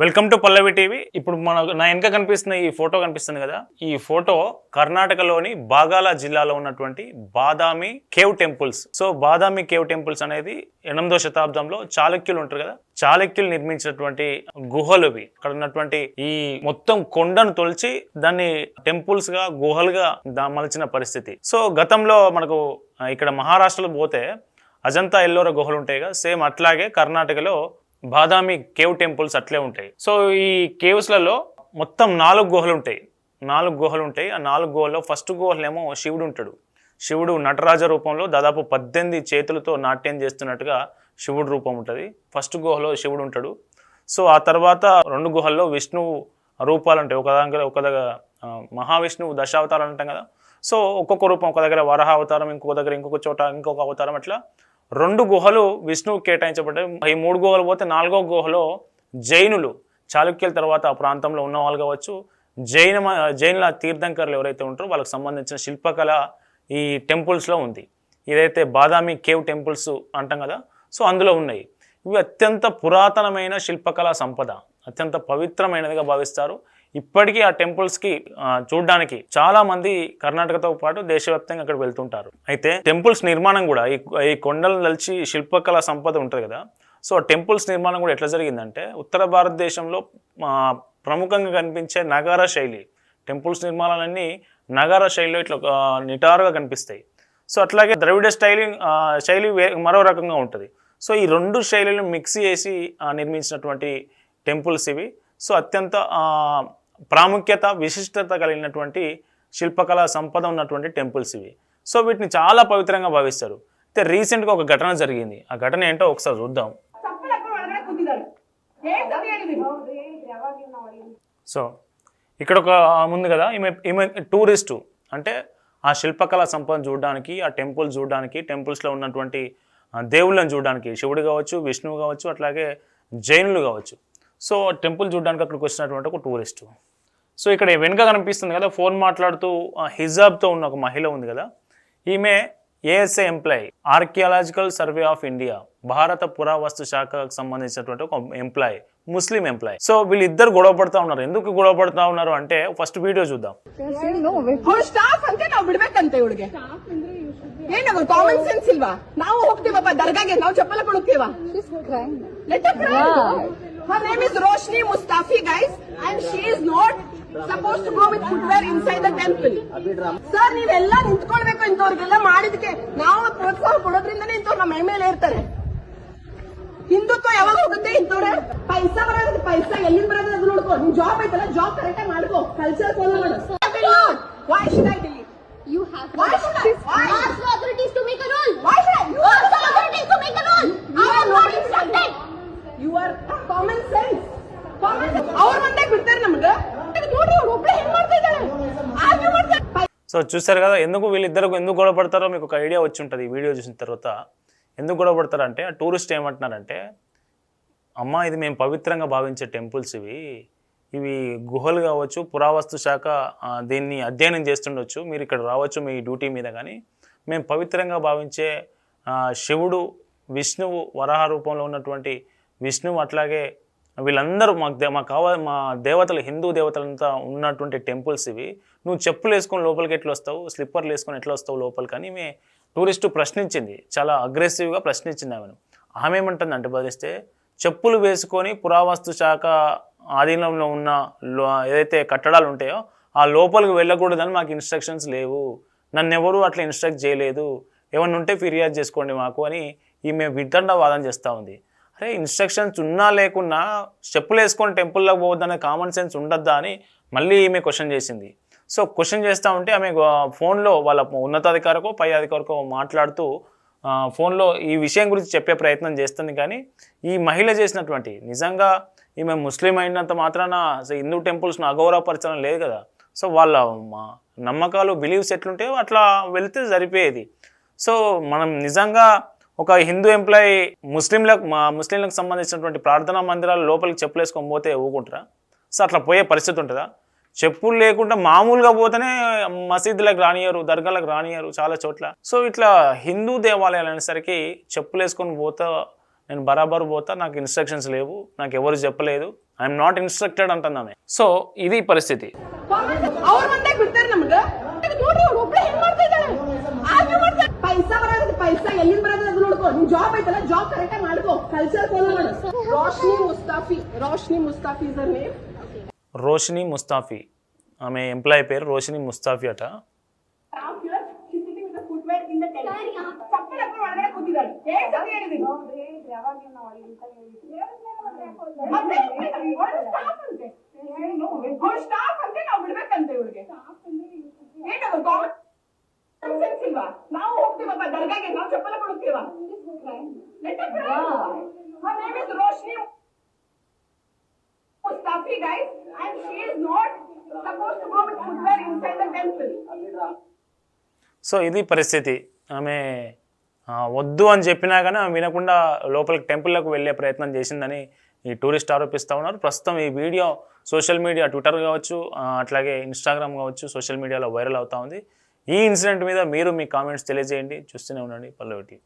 Welcome to Pallavi TV. ఇప్పుడు నా వెనక కనిపిస్తున్న ఈ ఫోటో కనిపిస్తుంది కదా, ఈ ఫోటో కర్ణాటకలోని బాగాల జిల్లాలో ఉన్నటువంటి Badami cave temples. So Badami cave temples అనేది 8వ శతాబ్దంలో చాళుక్యులు ఉంటారు కదా, చాళుక్యులు నిర్మించినటువంటి గుహలు ఇవి. అక్కడ ఉన్నటువంటి ఈ మొత్తం కొండను తొలిచి దాన్ని టెంపుల్స్ గా గుహలుగా మలచిన పరిస్థితి. సో గతంలో మనకు ఇక్కడ మహారాష్ట్రలో పోతే అజంతా ఎల్లోరా గుహలు ఉంటాయి కదా, సేమ్ అట్లాగే కర్ణాటకలో బాదామి కేవ్ టెంపుల్స్ అట్లే ఉంటాయి. సో ఈ కేవ్స్లలో మొత్తం 4 గుహలు ఉంటాయి. ఆ 4 గుహల్లో ఫస్ట్ గుహలేమో శివుడు ఉంటాడు. శివుడు నటరాజ రూపంలో దాదాపు 18 చేతులతో నాట్యం చేస్తున్నట్టుగా శివుడు రూపం ఉంటుంది. ఫస్ట్ గుహలో శివుడు ఉంటాడు. సో ఆ తర్వాత 2 గుహల్లో విష్ణువు రూపాలు ఉంటాయి. ఒక దగ్గర మహావిష్ణువు దశావతారాలు అంటాం కదా. సో ఒక్కొక్క రూపం, ఒక దగ్గర వరాహ అవతారం, ఇంకొక దగ్గర ఇంకొక చోట ఇంకొక అవతారం, అట్లా 2 గుహలు విష్ణువు కేటాయించబడ్డాయి. ఈ 3 గుహలు పోతే 4వ గుహలో జైనులు, చాళుక్యుల తర్వాత ఆ ప్రాంతంలో ఉన్న వాళ్ళు కావచ్చు, జైనుల తీర్థంకర్లు ఎవరైతే ఉంటారో వాళ్ళకి సంబంధించిన శిల్పకళ ఈ టెంపుల్స్లో ఉంది. ఇదైతే బాదామి కేవ్ టెంపుల్స్ అంటాం కదా, సో అందులో ఉన్నాయి. ఇవి అత్యంత పురాతనమైన శిల్పకళా సంపద, అత్యంత పవిత్రమైనదిగా భావిస్తారు. ఇప్పటికీ ఆ టెంపుల్స్కి చూడడానికి చాలా మంది కర్ణాటకతో పాటు దేశవ్యాప్తంగా అక్కడ వెళ్తుంటారు. అయితే టెంపుల్స్ నిర్మాణం కూడా ఈ కొండలను దల్చి శిల్పకళా సంపద ఉంటుంది కదా, సో ఆ టెంపుల్స్ నిర్మాణం కూడా ఎట్లా జరిగిందంటే ఉత్తర భారతదేశంలో ప్రముఖంగా కనిపించే నగార శైలి టెంపుల్స్ నిర్మాణాలన్నీ నగార శైలిలో ఇట్లా నిటారుగా కనిపిస్తాయి. సో అట్లాగే ద్రవిడ శైలి మరో రకంగా ఉంటుంది. సో ఈ 2 శైలిలను మిక్స్ చేసి నిర్మించినటువంటి టెంపుల్స్ ఇవి. సో అత్యంత ప్రాముఖ్యత, విశిష్టత కలిగినటువంటి శిల్పకళా సంపద ఉన్నటువంటి టెంపుల్స్ ఇవి. సో వీటిని చాలా పవిత్రంగా భావిస్తారు. అయితే రీసెంట్గా ఒక ఘటన జరిగింది. ఆ ఘటన ఏంటో ఒకసారి చూద్దాం. సో ఇక్కడ ఒక ముందు కదా, ఈమె టూరిస్టు, అంటే ఆ శిల్పకళా సంపదను చూడడానికి, ఆ టెంపుల్ చూడడానికి, టెంపుల్స్లో ఉన్నటువంటి దేవుళ్ళని చూడడానికి, శివుడు కావచ్చు, విష్ణువు కావచ్చు, అట్లాగే జైనులు కావచ్చు. సో టెంపుల్ చూడడానికి అక్కడికి వచ్చినటువంటి ఒక టూరిస్టు. సో ఇక్కడ వెనుక కనిపిస్తుంది కదా, ఫోన్ మాట్లాడుతూ హిజాబ్తో ఉన్న ఒక మహిళ ఉంది కదా, ఈమె ASI employee, archaeological survey of India, భారత పురావస్తు శాఖకు సంబంధించినటువంటి ఒక ఎంప్లాయీ, ముస్లిం ఎంప్లాయీ. సో వీళ్ళిద్దరు గొడవ పడుతూ ఉన్నారు. ఎందుకు గొడవ పడుతూ ఉన్నారు అంటే ఫస్ట్ వీడియో చూద్దాం. ಕಾಮನ್ ಸೆನ್ಸ್ ಇಲ್ವಾ? ನಾವು ಹೋಗ್ತೀವಪ್ಪ ದರ್ಗಾಗೆ, ನಾವು ಚಪ್ಪಲ ಕೊಡುತ್ತೀವ. Her name is Roshni Mustafi, guys, and she is not supposed to go with footwear inside the temple. Sir, ನೀವೆಲ್ಲ ನಿಂತ್ಕೊಳ್ಬೇಕು. ಇಂಥವ್ರಿಗೆಲ್ಲ ಮಾಡಿದಕ್ಕೆ ನಾವು ಪ್ರೋತ್ಸಾಹ ಕೊಡೋದ್ರಿಂದನೇ ಇಂಥವ್ರು ನಮ್ಮ ಮೇಲೆ ಇರ್ತಾರೆ. ಹಿಂದುತ್ವ ಯಾವಾಗ ಹೋಗುತ್ತೆ? ಇಂಥವ್ರೆ ಪೈಸಾ ಬರೋದು, ಪೈಸಾ ಎಲ್ಲಿಂದ ಬರೋದು ಅದು ನೋಡ್ಕೋ. ನಿನ್ ಜಾಬ್ ಐತಲ್ಲ, ಜಾಬ್ ಕರೆಕ್ಟ್ ಆಗಿ ಮಾಡ್ಕೋ, ಕಲ್ಚರ್ ಫಾಲೋ ಮಾಡು. Why should I delete? You have to. Why should I? Why? Ask the authorities to make a rule. Why should I? You Ask the authorities to make a rule. I am not instructed. You are common sense. Common sense. ಅವ್ರ ಮಂದೆ ಬಿಡ್ತಾರೆ ನಮಗೆ. ನೋಡ್ರಿ ಅವ್ರು ಒಬ್ಬರೇ ಹೆಂಗ್ ಮಾಡ್ತಾ ಇದ್ದಾರೆ, ಆರ್ಗ್ಯೂ ಮಾಡ್ತಾರೆ. సో చూసారు కదా, వీళ్ళిద్దరు ఎందుకు గొడవ పడతారో మీకు ఒక ఐడియా వచ్చి ఉంటుంది. ఈ వీడియో చూసిన తర్వాత ఎందుకు గొడవ పడతారంటే, ఆ టూరిస్ట్ ఏమంటున్నారంటే, అమ్మ ఇది మేము పవిత్రంగా భావించే టెంపుల్స్ ఇవి గుహలు కావచ్చు, పురావస్తు శాఖ దీన్ని అధ్యయనం చేస్తుండొచ్చు, మీరు ఇక్కడ రావచ్చు మీ డ్యూటీ మీద, కానీ మేము పవిత్రంగా భావించే శివుడు, విష్ణువు వరాహ రూపంలో ఉన్నటువంటి విష్ణువు, అట్లాగే వీళ్ళందరూ మా దేవతలు, హిందూ దేవతలంతా ఉన్నటువంటి టెంపుల్స్ ఇవి. నువ్వు చెప్పులు వేసుకొని లోపలికి ఎట్లా వస్తావు, స్లిప్పర్లు వేసుకొని ఎట్లా వస్తావు లోపలికి అని ఈమె టూరిస్టు ప్రశ్నించింది. చాలా అగ్రెసివ్గా ప్రశ్నించింది ఆమె ఏమంటుందంటే, బదిలిస్తే చెప్పులు వేసుకొని పురావస్తు శాఖ ఆధీనంలో ఉన్న ఏదైతే కట్టడాలు ఉంటాయో ఆ లోపలికి వెళ్ళకూడదని మాకు ఇన్స్ట్రక్షన్స్ లేవు, నన్ను ఎవరు అట్లా ఇన్స్ట్రక్ట్ చేయలేదు, ఏమన్నా ఉంటే ఫిర్యాదు చేసుకోండి మాకు అని ఈమె వితండవాదం చేస్తూ ఉంది. అరే ఇన్స్ట్రక్షన్స్ ఉన్నా లేకున్నా చెప్పులు వేసుకొని టెంపుల్లోకి పోవద్దనే కామన్ సెన్స్ ఉండద్దా అని మళ్ళీ ఈమె క్వశ్చన్ చేసింది. సో క్వశ్చన్ చేస్తూ ఉంటే ఆమె ఫోన్లో వాళ్ళ ఉన్నతాధికారికో పై అధికారికో మాట్లాడుతూ ఫోన్లో ఈ విషయం గురించి చెప్పే ప్రయత్నం చేస్తుంది. కానీ ఈ మహిళ చేసినటువంటి, నిజంగా ఈమె ముస్లిం అయినంత మాత్రాన హిందూ టెంపుల్స్ను అగౌరవపరచడం లేదు కదా. సో వాళ్ళ నమ్మకాలు, బిలీవ్స్ ఎట్లుంటాయో అట్లా వెళ్తే సరిపోయేది. సో మనం నిజంగా ఒక హిందూ ఎంప్లాయీ ముస్లింలకు సంబంధించినటువంటి ప్రార్థనా మందిరాలు లోపలికి చెప్పులు వేసుకొని పోతే ఊకుంటారా? సో అట్లా పోయే పరిస్థితి ఉంటుందా? చెప్పులు లేకుండా మామూలుగా పోతేనే మసీదులకు రానియరు, దర్గాలకు రానియరు చాలా చోట్ల. సో ఇట్లా హిందూ దేవాలయాలు అనేసరికి చెప్పులు వేసుకొని పోతా నేను బరాబర్ పోతా, నాకు ఇన్స్ట్రక్షన్స్ లేవు, నాకు ఎవరు చెప్పలేదు, ఐఎమ్ నాట్ ఇన్స్ట్రక్టెడ్ అంటున్నామే. ಸೊ ఇది ಪರಿಸ್ಥಿತಿ. ಅವ್ರ ಮಂದಾಗ ಬಿಡ್ತಾರೆ ನಮ್ಗ ನೋಡ್ರಿ, ಅವ್ರು ಒಬ್ಳೆ ಹೆಂಗ್ ಮಾಡ್ತಾ ಇದ್ದಾರೆ, ಆರ್ಗ್ಯೂ ಮಾಡ್ತಾರೆ. ಪೈಸಾ ಬರೋದು, ಪೈಸಾ ಎಲ್ಲಿಂದ ಬರೋದು ಅದು ನೋಡ್ಕೋ. ನಿನ್ ಜಾಬ್ ಐತಲ್ಲ, ಜಾಬ್ ಕರೆಕ್ಟ್ ಆಗಿ ಮಾಡ್ಕೋ, ಕಲ್ಚರ್ ಫಾಲೋ ಮಾಡು. Roshni Mustafi is her name. Roshini Mustafi, ఆమె ఎంప్లాయీ పేరు రోషిని ముస్తాఫీ అట. ಒಳಗಡೆ ಕೂತಿದ್ದಾಳೆ. ಸ್ಟಾಫ್ ಅಂತ ನಾವು ಬಿಡ್ಬೇಕಂತೆ ಇವ್ರಿಗೆ. ಏನದು ಕಾಮನ್ ಸೆನ್ಸ್ ಇಲ್ವಾ? ನಾವು ಹೋಗ್ತೀವಪ್ಪ ದರ್ಗಾಗೆ, ನಾವು ಚಪ್ಪಲ ಕೊಡುತ್ತೀವ. Her name is Roshni Mustafi, guys, and she is not supposed to go with footwear inside the temple. So ఇది పరిస్థితి. ఆమె వద్దు అని చెప్పినా కానీ ఆమె వినకుండా లోపలికి టెంపుల్లోకి వెళ్ళే ప్రయత్నం చేసిందని ఈ టూరిస్ట్ ఆరోపిస్తూ ఉన్నారు. ప్రస్తుతం ఈ వీడియో సోషల్ మీడియా, ట్విట్టర్ కావచ్చు, అట్లాగే ఇన్స్టాగ్రామ్ కావచ్చు, సోషల్ మీడియాలో వైరల్ అవుతా ఉంది. ఈ ఇన్సిడెంట్ మీద మీరు మీ కామెంట్స్ తెలియజేయండి. చూస్తూనే ఉండండి పల్లవి టీవీ.